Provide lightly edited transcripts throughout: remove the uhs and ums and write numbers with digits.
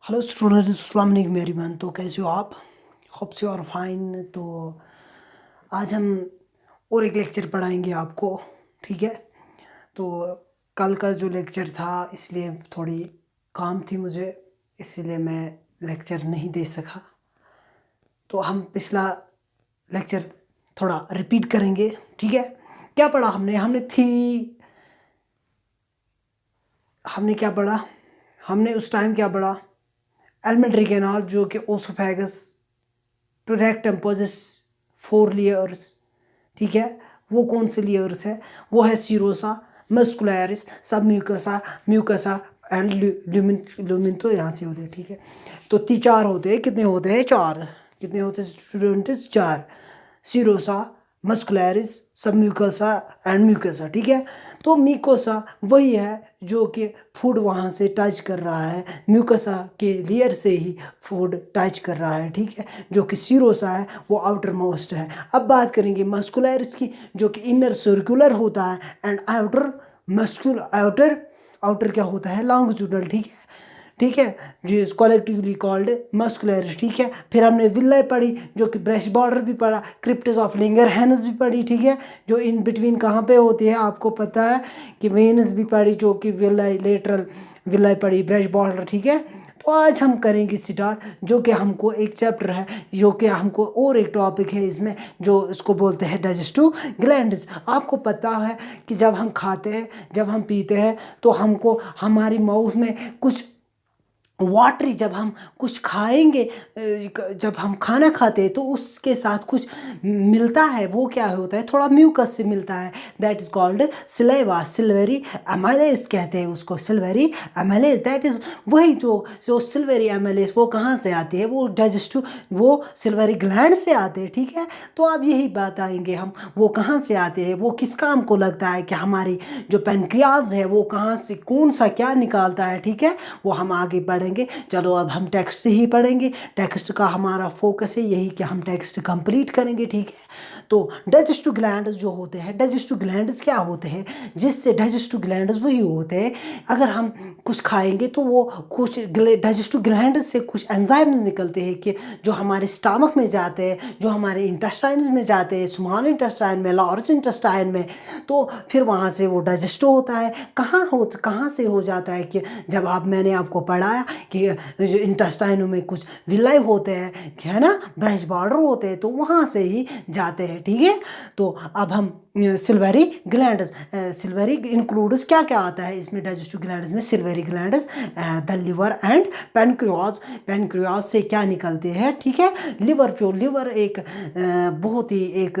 Hello students, अस्सलाम वालेकुम everyone. तो कैसे हो आप? होप से और फाइन। तो आज हम और एक लेक्चर पढ़ाएंगे आपको, ठीक है? तो कल का जो लेक्चर था, इसलिए थोड़ी काम थी मुझे, इसीलिए मैं लेक्चर नहीं दे सका। तो हम पिछला लेक्चर थोड़ा रिपीट करेंगे, ठीक है? क्या पढ़ा हमने? हमने क्या पढ़ा? हमने उस टाइम क्या पढ़ा? एलिमेंट्री कैनाल, जो कि oesophagus to rectum possess 4 layers, ठीक है? वो कौन से लेयर्स है? वो है सीरोसा, मस्कुलरिस, सब म्यूकसा, म्यूकसा एंड ल्यूमिन। ल्यूमिन तो यहाँ से होते हैं, ठीक है? तो चार होते हैं। कितने होते हैं? चार। कितने होते हैं स्टूडेंट्स? चार। सीरोसा, मस्कुलरिस, सब म्यूकसा एंड म्यूकसा, ठीक है? तो म्यूकोसा वही है जो कि फूड वहाँ से टच कर रहा है, म्यूकोसा के लेयर से ही फूड टच कर रहा है, ठीक है? जो कि सीरोसा है वो आउटर मोस्ट है। अब बात करेंगे मस्कुलरिस की, जो कि इनर सर्कुलर होता है, एंड आउटर आउटर आउटर क्या होता है? लॉन्गिट्यूडनल, ठीक है? ठीक है, जो इज कलेक्टिवली कॉल्ड मस्कुलरिस, ठीक है? फिर हमने विल्लाई पढ़ी, जो कि ब्रेस्ट बॉर्डर भी पढ़ा, क्रिप्टस ऑफ लिंगरहैंस भी पढ़ी, ठीक है? जो इन बिटवीन कहाँ पे होती है आपको पता है कि वेनस भी पढ़ी, जो कि विल्लाई लेटरल विल्लाई पढ़ी, ब्रेस्ट बॉर्डर, ठीक है? तो आज हम करेंगे स्टार्ट, जो कि हमको एक चैप्टर है, जो कि हमको और एक टॉपिक है इसमें, जो इसको बोलते हैं डाइजेस्टिव ग्लैंड्स। आपको पता है कि जब हम खाते हैं, जब हम पीते हैं, तो हमको हमारी माउथ में कुछ वाटरी, जब हम कुछ खाएंगे, जब हम खाना खाते हैं तो उसके साथ कुछ मिलता है। वो क्या होता है? थोड़ा म्यूकस से मिलता है, that is called saliva, salivary amylase कहते हैं उसको, सिल्वरी एमाइलेज। दैट इज वही जो सिल्वरी एमाइलेज, वो कहाँ से आती है? वो डाइजेस्टिव, वो सिल्वरी ग्लैंड से आते हैं, ठीक है? तो अब यही बात आएंगे हम, वो कहाँ से आते हैं, वो किस काम को लगता है, कि हमारी जो पेनक्रियाज है वो कहाँ से कौन सा क्या निकालता है, ठीक है? वो हम आगे पढ़ेंगे। चलो अब हम टेक्स्ट ही पढ़ेंगे। टेक्स्ट का हमारा फोकस है यही कि हम टेक्स्ट कंप्लीट करेंगे, ठीक है? तो डाइजेस्टिव ग्लैंड्स जो होते हैं, डाइजेस्टिव ग्लैंड्स क्या होते हैं? जिससे डाइजेस्टिव ग्लैंड्स वही होते हैं, अगर हम कुछ खाएंगे तो वो कुछ डाइजेस्टिव ग्लैंड्स से कुछ एंजाइम्स निकलते हैं, कि जो हमारे स्टमक में जाते हैं, जो हमारे इंटेस्टाइन में जाते हैं, स्मॉल इंटेस्टाइन में, लार्ज इंटेस्टाइन में। तो फिर वहाँ से वो डाइजेस्ट होता है। कहाँ से हो जाता है? कि जब मैंने आपको पढ़ाया कि जो इंटेस्टाइनों में कुछ विलाई होते हैं, है ना, ब्रेस्ट बॉर्डर होते हैं, तो वहाँ से ही जाते हैं, ठीक है? तो अब हम सिल्वरी ग्लैंड्स, सिल्वरी इंक्लूड्स क्या क्या आता है इसमें? डाइजेस्टिव ग्लैंड्स में silvery glands, the liver and pancreas. Pancreas से क्या निकलते हैं, ठीक है? लिवर एक बहुत ही एक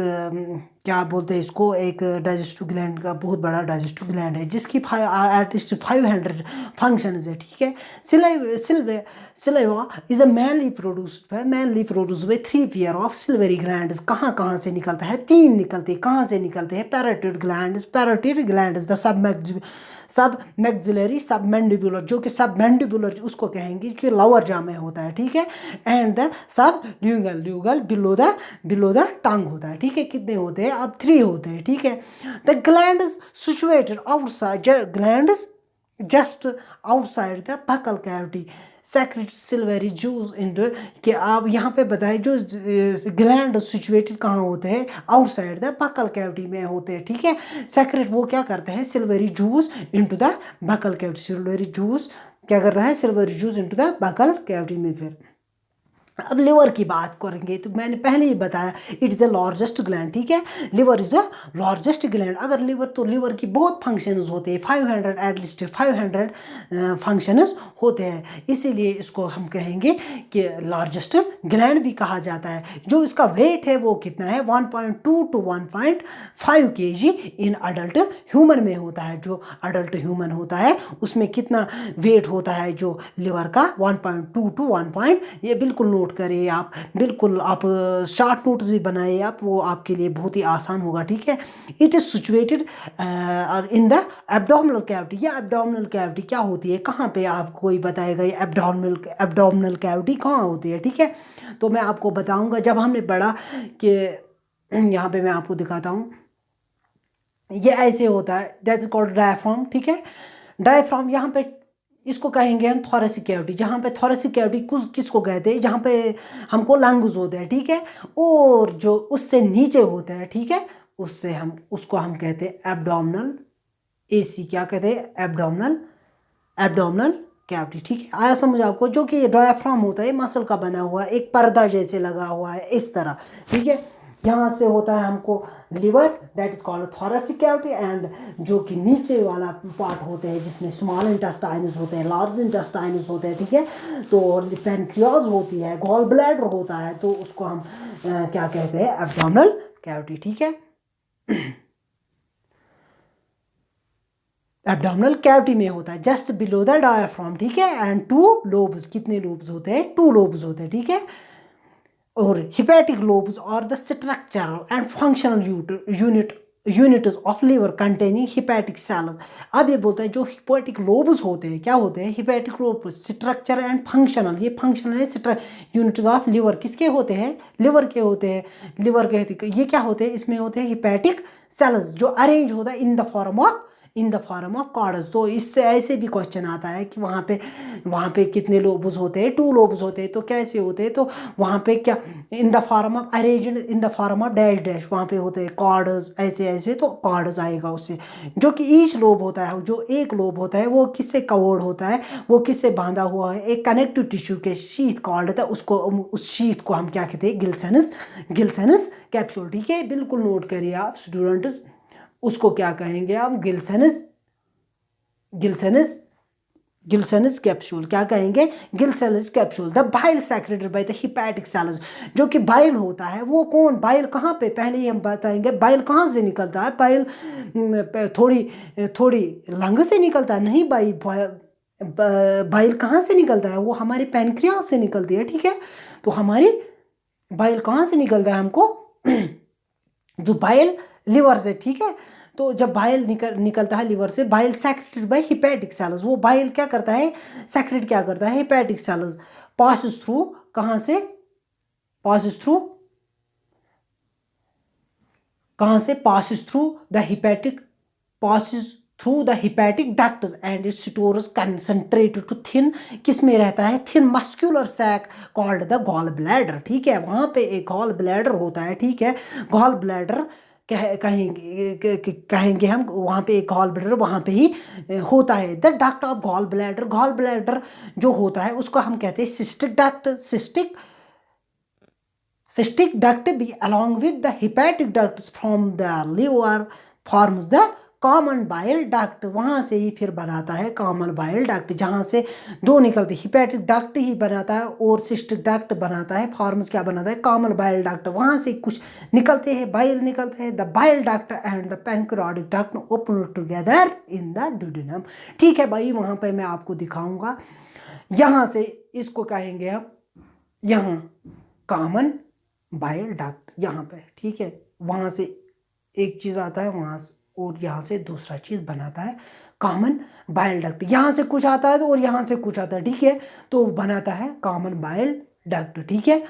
क्या बोलते हैं इसको, एक डाइजेस्टिव ग्लैंड का बहुत बड़ा डाइजेस्टिव ग्लैंड है, जिसकी एटलीस्ट 500 फंक्शंस है, ठीक है? Saliva is a mainly produced by 3 pair of salivary glands. कहाँ कहाँ से निकलता है? 3 निकलते हैं। कहाँ से निकलते हैं? पैराटिड ग्लैंड्स, द सब मैक्सिलरी, सब मैंडिबुलर, जो कि सब मैंडिबुलर उसको कहेंगे कि लोअर जा में होता है, ठीक है? And the sub ल्यूगल below the tongue होता है, ठीक है? कितने होते हैं? अब 3 होते हैं, ठीक है? The glands situated outside, glands just outside the buccal cavity secrete silvery juice in the, कि आप यहाँ पे बताएं जो ग्लैंड सिचुएटेड कहाँ होते हैं? आउटसाइड द बकल कैविटी में होते हैं, ठीक है? सेक्रेट वो क्या करते हैं? Silvery juice into the buccal cavity. Silvery juice क्या करता है? Silvery juice into the buccal cavity में। फिर अब लिवर की बात करेंगे, तो मैंने पहले ही बताया it is the largest gland, ठीक है? Liver is the largest gland. अगर लिवर, तो लिवर की बहुत फंक्शंस होते हैं, 500 एटलीस्ट 500 फंक्शंस होते हैं, इसीलिए इसको हम कहेंगे कि लार्जेस्ट ग्लैंड भी कहा जाता है। जो इसका वेट है वो कितना है? 1.2 to 1.5 kg in adult human में होता है। जो अडल्ट ह्यूमन होता है उसमें कितना वेट होता है जो लिवर का? 1.2 to 1. ये बिल्कुल नोट करिए आप, बिल्कुल आप शॉर्ट नोट्स भी बनाइए आप, वो आपके लिए बहुत ही आसान होगा, ठीक है? It is situated in the abdominal cavity. या एब्डोमिनल कैविटी क्या होती है? कहाँ पे आपको कोई बताएगा ये एब्डोमिनल कैविटी कहाँ होती है, ठीक है? तो मैं आपको बताऊंगा जब हमने पढ़ा कि यहाँ पे मैं आपको दिखाता हूँ, ये ऐसे होता है, दैट इज कॉल्ड डायफ्राम, ठीक है? डायफ्राम यहाँ पे इसको कहेंगे हम थोरेसिक कैविटी। जहाँ पे थोरेसिक कैविटी किसको कहते हैं, जहाँ पे हमको लंग्स होते हैं, ठीक है, और जो उससे नीचे होते हैं, ठीक है, उसको हम कहते हैं एब्डोमिनल AC, क्या कहते हैं, एब्डोमिनल कैविटी, ठीक है। आया समझ आपको? जो कि डायफ्राम होता है, मसल का बना हुआ है, एक पर्दा जैसे लगा हुआ है इस तरह, ठीक है। यहाँ से होता है हमको liver, that is called thoracic cavity, and जो कि नीचे वाला पार्ट होते हैं जिसमें स्मॉल इंटेस्टाइन्स होते हैं, लार्ज इंटेस्टाइन्स होते हैं, ठीक है। तो पैनक्रियाज होती है, गॉल ब्लैडर होता है, तो उसको हम क्या कहते हैं, एब्डोमिनल कैविटी, ठीक है। एब्डोमिनल कैविटी में होता है जस्ट बिलो द डायफ्राम, ठीक है। एंड 2 लोब्स, कितने लोब्स होते हैं, 2 लोब्स होते हैं, ठीक है। और हिपैटिक लोब्स और the structural and functional units of liver containing hepatic sales. अब ये बोलता है जो हिपैटिक लोब्स होते हैं, क्या होते हैं, hepatic lobes structure and functional, ये फंक्शनल है, यूनिट्स ऑफ लिवर किसके होते हैं, लिवर के होते हैं, लिवर के ये क्या होते हैं, इसमें होते हैं हिपैटिक सेल्स जो अरेंज होता है in the form of cords. तो इससे ऐसे भी क्वेश्चन आता है कि वहाँ पे कितने लोब्स होते हैं, 2 लोब्स होते हैं, तो कैसे होते हैं, तो वहाँ पे क्या इन the form of arranged in the form of dash dash, वहाँ पे होते हैं कॉर्ड्स, ऐसे ऐसे, तो कॉर्ड्स आएगा उससे। जो कि ईच लोब होता है, जो एक लोब होता है, वो किससे कवर्ड होता है, वो किससे बांधा हुआ है, एक कनेक्टिव टिश्यू के शीथ कॉर्ड होता है, उसको उस शीथ को हम क्या कहते हैं, गिल्सनस कैप्सूल, ठीक है। बिल्कुल नोट करिए आप स्टूडेंट्स, उसको क्या कहेंगे आप, गिल्सनस कैप्सूल, क्या कहेंगे, Glisson's capsule. The bile secreted by the hepatic cells, जो कि बाइल होता है वो कौन, बाइल कहाँ पे, पहले ही हम बताएंगे बाइल कहाँ से निकलता है। बाइल थोड़ी लंग से निकलता है, नहीं, बाइल कहाँ से निकलता है, वो हमारे पैनक्रियास से निकलती है, ठीक है। तो हमारी बाइल कहाँ से निकलता है हमको जो बाइल, लिवर से, ठीक है। तो जब बाइल निकलता है लिवर से, bile secreted bye hepatic sales, वो बाइल क्या करता है, सेक्रेट क्या करता है, हिपैटिक सेल्स, पासिस थ्रू, कहाँ से, passes through the hepatic ducts and it stores concentrated to thin, किस में रहता है, thin muscular sac called the gall bladder, ठीक है। वहाँ पे एक गॉल ब्लैडर होता है, ठीक है। गॉल ब्लैडर कहेंगे हम, वहाँ पे एक गॉल ब्लैडर वहाँ पे ही होता है। The duct of gall bladder जो होता है उसको हम कहते हैं सिस्टिक डक्ट भी along with the hepatic ducts from the liver forms the common bile duct, वहाँ से ही फिर बनाता है कॉमन बाइल डक्ट, जहाँ से 2 निकलते, हिपैटिक डक्ट ही बनाता है और सिस्टिक डक्ट बनाता है, फॉर्म्स क्या बनाता है, कॉमन बाइल डक्ट, वहाँ से कुछ निकलते हैं, बाइल निकलते हैं। The bile duct and the pancreatic duct open together in the duodenum, ठीक है भाई। वहाँ पर मैं आपको दिखाऊंगा, यहाँ से इसको कहेंगे हम, यहाँ कॉमन बाइल डक्ट, यहाँ पे, ठीक है। वहाँ से एक चीज़ आता है, वहाँ से, और यहाँ से दूसरा चीज़ बनाता है कॉमन बाइल डक्ट। यहाँ से कुछ आता है तो और यहाँ से कुछ आता है, ठीक है, तो बनाता है कॉमन बाइल डक्ट, ठीक है।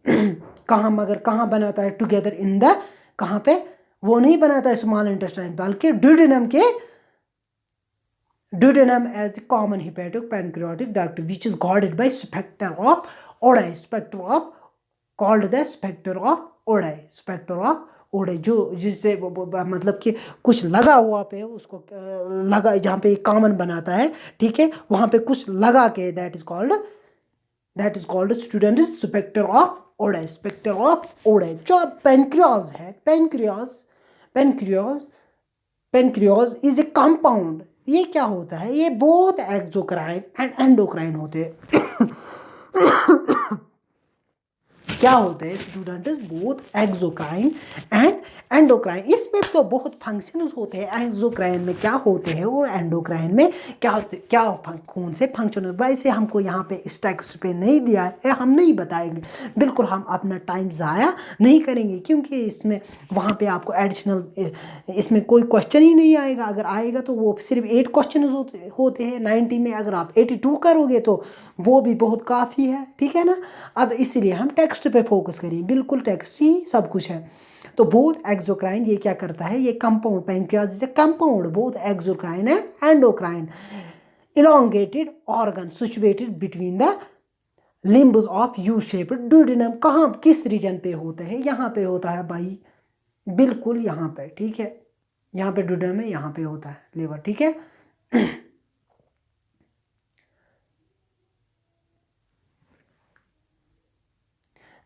कहाँ, मगर कहाँ बनाता है, टुगेदर इन द, कहाँ पे, वो नहीं बनाता है स्मॉल इंटेस्टाइन, बल्कि duodenum as common hepatic pancreatic duct which is guarded by sphincter of Oddi, जो जिससे मतलब कि कुछ लगा हुआ पे उसको लगा, जहाँ पे कॉमन बनाता है, ठीक है, वहाँ पे कुछ लगा के, that is called student sphincter of Oddi. जो पैनक्रियाज है, पैनक्रियाज इज ए कंपाउंड, ये क्या होता है, ये बोथ एक्सोक्राइन एंड एंडोक्राइन होते हैं। क्या होते हैं students, both exocrine and endocrine. इसमें तो बहुत फंक्शंस होते हैं, एक्सोक्राइन में क्या होते हैं और एंडोक्राइन में क्या कौन से फंक्शन होते हैं। वैसे हमको यहाँ पे इस टेक्स्ट पे नहीं दिया है, हम नहीं बताएंगे, बिल्कुल हम अपना टाइम ज़ाया नहीं करेंगे, क्योंकि इसमें वहाँ पे आपको एडिशनल इसमें कोई क्वेश्चन ही नहीं आएगा। अगर आएगा तो वो सिर्फ 8 क्वेश्चन होते हैं 90 में, अगर आप 82 करोगे तो वो भी बहुत काफ़ी है, ठीक है ना। अब इसलिए हम टेक्स्ट पे फोकस करें, बिल्कुल टेक्स्ट ही सब कुछ है। तो बोथ एक्सोक्राइन, ये क्या करता है, ये compound, pancreas is a compound, both exocrine and endocrine. elongated organ situated between the limbs of U-shaped duodenum। कहाँ किस रीजन पे होता है? यहाँ पे होता है भाई, बिल्कुल यहाँ पे, ठीक है, यहाँ पे duodenum है, यहाँ पे होता है लीवर, ठीक है।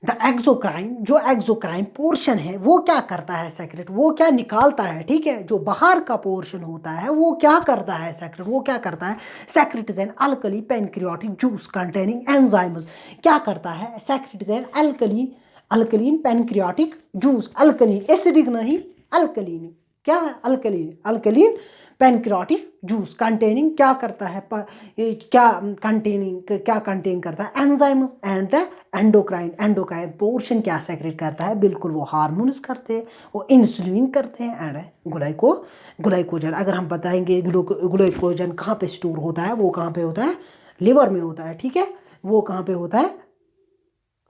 द एक्सोक्राइन, जो एक्सोक्राइन पोर्शन है वो क्या करता है सेक्रेट, वो क्या निकालता है, ठीक है। जो बाहर का पोर्शन होता है वो क्या करता है सेक्रेट, वो क्या करता है, secrete is an alkali pancreatic juice containing enzymes. क्या करता है, secrete is an alkaline pancreatic juice, alkaline, acidic नहीं, अल्कलीन, क्या है, अल्कलीन पेनक्रियाटिक जूस कंटेनिंग, क्या करता है, क्या कंटेनिंग, क्या कंटेन करता है, enzymes and the endocrine portion क्या सेक्रेट करता है, बिल्कुल वो हार्मोन्स करते हैं, वो इंसुलिन करते हैं एंड ग्लाइकोजन। अगर हम बताएंगे ग्लाइकोजन कहाँ पे स्टोर होता है, वो कहाँ पे होता है, लिवर में होता है, ठीक है। वो कहाँ पे होता है,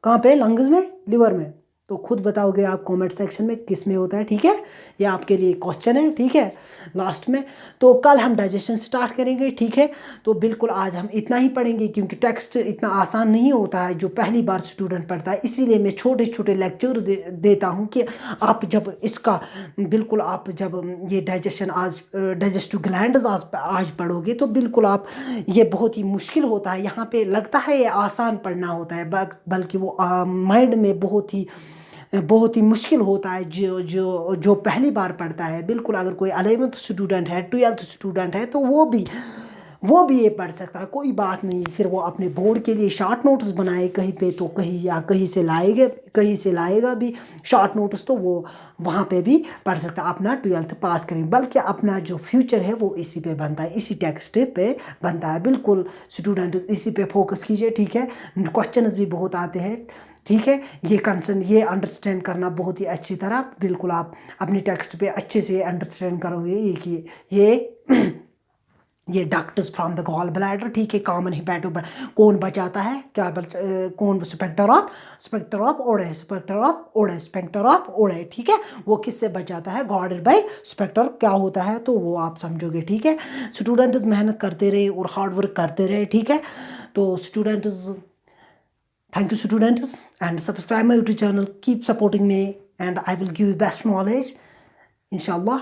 कहाँ पे, लंग्स में, लिवर में। तो खुद बताओगे आप कमेंट सेक्शन में किस में होता है, ठीक है। ये आपके लिए क्वेश्चन है, ठीक है, लास्ट में। तो कल हम डाइजेशन स्टार्ट करेंगे, ठीक है। तो बिल्कुल आज हम इतना ही पढ़ेंगे क्योंकि टेक्स्ट इतना आसान नहीं होता है जो पहली बार स्टूडेंट पढ़ता है, इसीलिए मैं छोटे छोटे लेक्चर देता हूँ कि आप जब इसका बिल्कुल आप जब ये डाइजेशन आज डाइजेस्टिव ग्लैंड्स आज पढ़ोगे तो बिल्कुल आप, ये बहुत ही मुश्किल होता है, यहाँ पे लगता है ये आसान पढ़ना होता है बल्कि वो माइंड में बहुत ही मुश्किल होता है जो पहली बार पढ़ता है। बिल्कुल अगर कोई 11th स्टूडेंट है, 12th स्टूडेंट है तो वो भी ये पढ़ सकता है, कोई बात नहीं। फिर वो अपने बोर्ड के लिए शॉर्ट नोट्स बनाए कहीं पे तो कहीं, या कहीं से लाएगा भी शॉर्ट नोट्स, तो वो वहाँ पे भी पढ़ सकता है, अपना 12th पास करेंगे। बल्कि अपना जो फ्यूचर है वो इसी पे बनता है, इसी टेक्स्ट पे बनता है। बिल्कुल स्टूडेंट इसी पे फोकस कीजिए, ठीक है। क्वेश्चंस भी बहुत आते हैं, ठीक है। ये कंसर्न, ये अंडरस्टैंड करना बहुत ही अच्छी तरह, बिल्कुल आप अपनी टेक्स्ट पे अच्छे से अंडरस्टैंड करोगे ये कि ये ducts from the gall bladder, ठीक है। कॉमन हिपैटो कौन बचाता है, क्या कौन, स्पेक्टर ऑफ ओडे, ठीक है। वो किससे बचाता है, गार्डेड बाय स्पेक्टर, क्या होता है तो वो आप समझोगे, ठीक है। स्टूडेंट्स मेहनत करते रहे और हार्ड वर्क करते रहे, ठीक है। तो students, thank you students, and subscribe my YouTube channel, keep supporting me and I will give you best knowledge inshallah.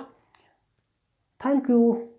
Thank you.